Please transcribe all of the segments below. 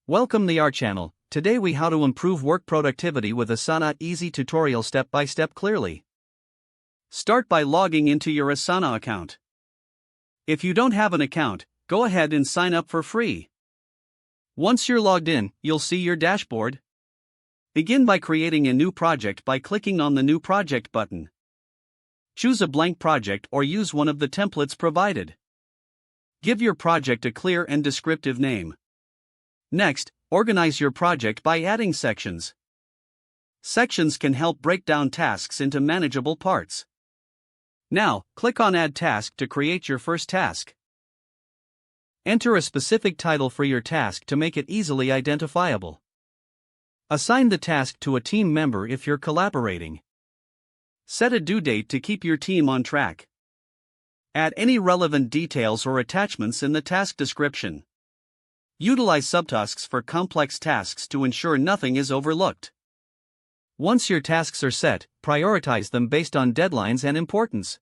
Welcome to our channel. Today we how to improve work productivity with Asana easy tutorial step by step clearly. Start by logging into your Asana account. If you don't have an account, go ahead and sign up for free. Once you're logged in, you'll see your dashboard. Begin by creating a new project by clicking on the New Project button. Choose a blank project or use one of the templates provided. Give your project a clear and descriptive name. Next, organize your project by adding sections. Sections can help break down tasks into manageable parts. Now, click on Add Task to create your first task. Enter a specific title for your task to make it easily identifiable. Assign the task to a team member if you're collaborating. Set a due date to keep your team on track. Add any relevant details or attachments in the task description. Utilize subtasks for complex tasks to ensure nothing is overlooked. Once your tasks are set, prioritize them based on deadlines and importance.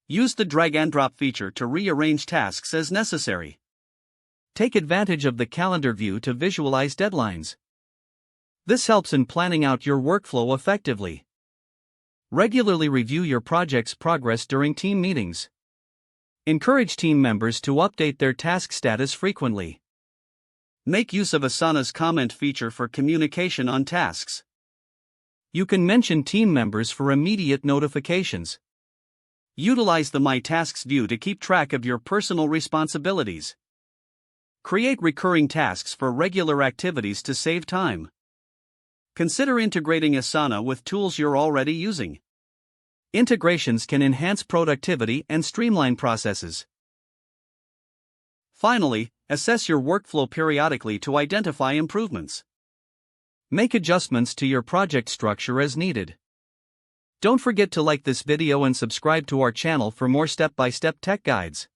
Use the drag and drop feature to rearrange tasks as necessary. Take advantage of the calendar view to visualize deadlines. This helps in planning out your workflow effectively. Regularly review your project's progress during team meetings. Encourage team members to update their task status frequently. Make use of Asana's comment feature for communication on tasks. You can mention team members for immediate notifications. Utilize the My Tasks view to keep track of your personal responsibilities. Create recurring tasks for regular activities to save time. Consider integrating Asana with tools you're already using. Integrations can enhance productivity and streamline processes. Finally, assess your workflow periodically to identify improvements. Make adjustments to your project structure as needed. Don't forget to like this video and subscribe to our channel for more step-by-step tech guides.